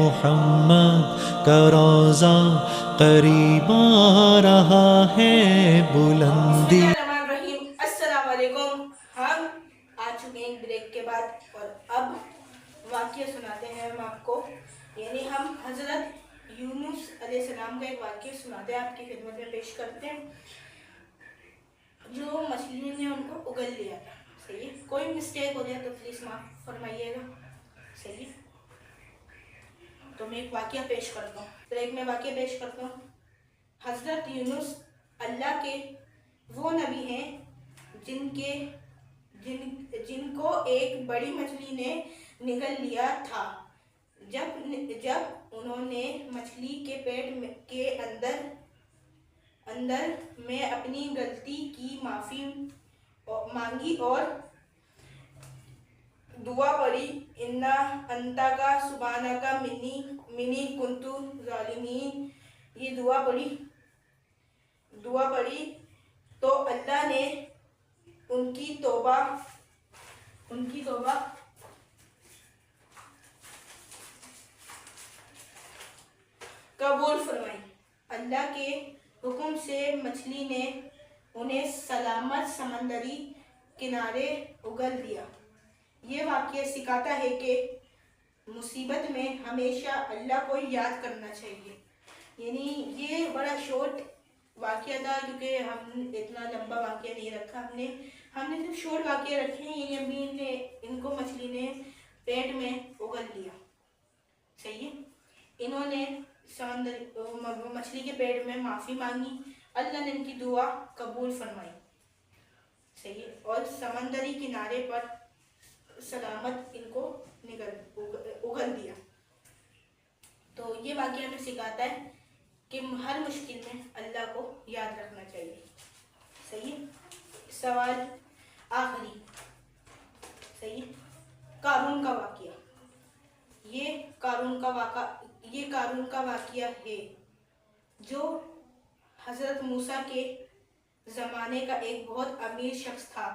محمد کا روزہ قریب آ رہا ہے بلندی۔ السلام علیکم۔ ہم آ چکے ہیں بریک کے بعد اور اب واقعہ سناتے ہیں ہم آپ کو، یعنی ہم حضرت یونس علیہ السلام کا ایک واقعہ سناتے ہیں، آپ کی خدمت میں پیش کرتے ہیں۔ جو مچھلی نے ان کو اگل لیا تھا، صحیح ہے، کوئی مسٹیک ہو جائے تو پلیز معاف فرمائیے گا، صحیح ہے۔ تو میں ایک واقعہ پیش کرتا ہوں، بریک میں واقعہ پیش کرتا ہوں۔ حضرت یونس اللہ کے وہ نبی ہیں جن کو ایک بڑی مچھلی نے نگل لیا تھا۔ جب انہوں نے مچھلی کے پیٹ کے اندر میں اپنی غلطی کی معافی مانگی اور دعا پڑھی، انتا کا سبحانہ کا منی کنتو ظالمین، یہ دعا پڑھی تو اللہ نے ان کی توبہ قبول فرمائی۔ اللہ کے حکم سے مچھلی نے انہیں سلامت سمندری کنارے اگل دیا۔ یہ واقعہ سکھاتا ہے کہ مصیبت میں ہمیشہ اللہ کو یاد کرنا چاہیے۔ یعنی یہ بڑا شارٹ واقعہ تھا، کیونکہ ہم اتنا لمبا واقعہ نہیں رکھا، ہم نے صرف شارٹ واقعہ رکھے ہیں۔ یعنی ابھی ان کو مچھلی نے پیٹ میں اگل لیا، صحیح ہے۔ انہوں نے مچھلی کے پیٹ میں معافی مانگی، اللہ نے ان کی دعا قبول فرمائی، صحیح ہے، اور سمندری کنارے پر سلامت ان کو اگل دیا۔ تو یہ واقعہ ہمیں سکھاتا ہے کہ ہر مشکل میں اللہ کو یاد رکھنا چاہیے، صحیح ہے۔ سوال آخری، صحیح ہے، قارون کا واقعہ۔ یہ قارون کا واقعہ ہے جو حضرت موسیٰ کے زمانے کا ایک بہت امیر شخص تھا۔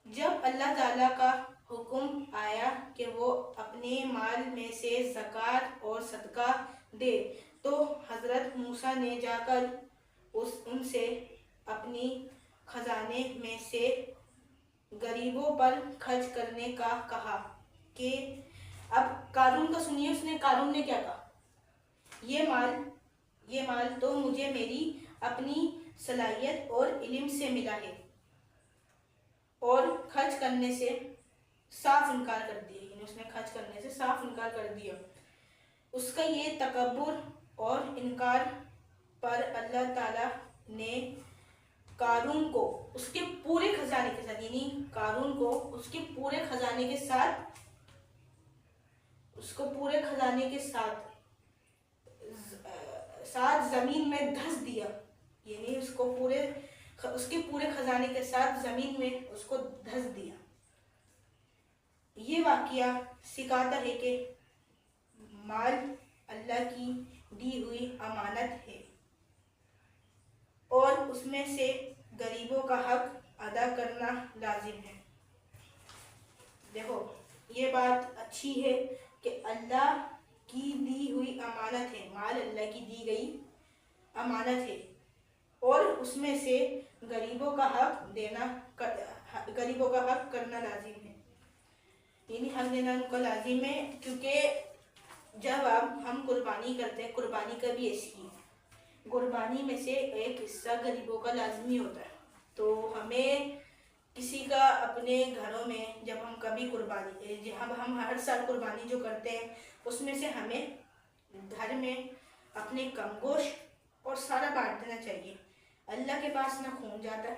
جب اللہ تعالیٰ کا حکم آیا کہ وہ اپنے مال میں سے زکوٰۃ اور صدقہ دے، تو حضرت موسیٰ نے جا کر ان سے اپنی خزانے میں سے غریبوں پر خرچ کرنے کا کہا۔ کہ اب قارون کا سنیے، قارون نے کیا کہا، یہ مال تو مجھے میری اپنی صلاحیت اور علم سے ملا ہے، اور خرچ کرنے سے صاف انکار کر دیا۔ یعنی اس نے خرچ کرنے سے صاف انکار کر دیا۔ اس کا یہ تکبر اور انکار پر اللہ تعالیٰ نے قارون کو اس کے پورے خزانے کے ساتھ، یعنی قارون کو اس کے پورے خزانے کے ساتھ زمین میں دھس دیا۔ یعنی اس کے پورے خزانے کے ساتھ زمین میں اس کو دھس دیا۔ یہ واقعہ سکھاتا ہے کہ مال اللہ کی دی ہوئی امانت ہے اور اس میں سے غریبوں کا حق ادا کرنا لازم ہے۔ دیکھو، یہ بات اچھی ہے کہ اللہ کی دی ہوئی امانت ہے، مال اللہ کی دی گئی امانت ہے، اور اس میں سے غریبوں کا حق کرنا لازم ہے۔ یعنی حق دینا ان کو لازم ہے، کیونکہ جب ہم قربانی کرتے ہیں، قربانی کا بھی ایسی ہے، قربانی میں سے ایک حصہ غریبوں کا لازمی ہوتا ہے۔ تو ہمیں کسی کا اپنے گھروں میں جب ہم کبھی ہم ہر سال قربانی جو کرتے ہیں، اس میں سے ہمیں گھر میں اپنے کم گوشت اور سارا بانٹ دینا چاہیے۔ اللہ کے پاس نہ خون جاتا ہے،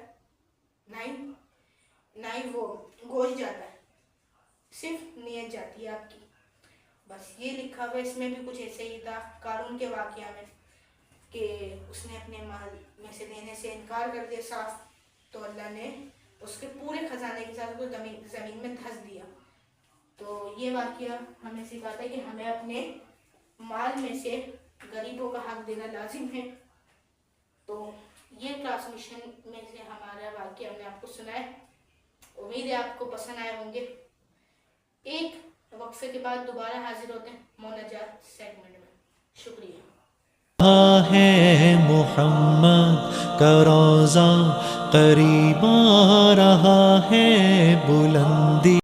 نہ ہی وہ گوشت جاتا ہے، صرف نیت جاتی ہے آپ کی، بس یہ لکھا ہوا۔ اس میں بھی کچھ ایسے ہی تھا قارون کے واقعہ میں کہ اس نے اپنے مال میں سے دینے سے انکار کر دیا صاف، تو اللہ نے اس کے پورے خزانے کے ساتھ زمین میں دھس دیا۔ تو یہ واقعہ ہمیں سکھاتا ہے کہ ہمیں اپنے مال میں سے غریبوں کا حق دینا لازم ہے۔ تو یہ ٹرانسمیشن میں سے ہمارا واقعہ ہم نے آپ کو سنایا، امید ہے آپ کو پسند آئے ہوں گے۔ ایک وقفے کے بعد دوبارہ حاضر ہوتے ہیں مناجات سیگمنٹ میں. شکریہ. ہے محمد کا روضہ قریب آ رہا ہے بلندی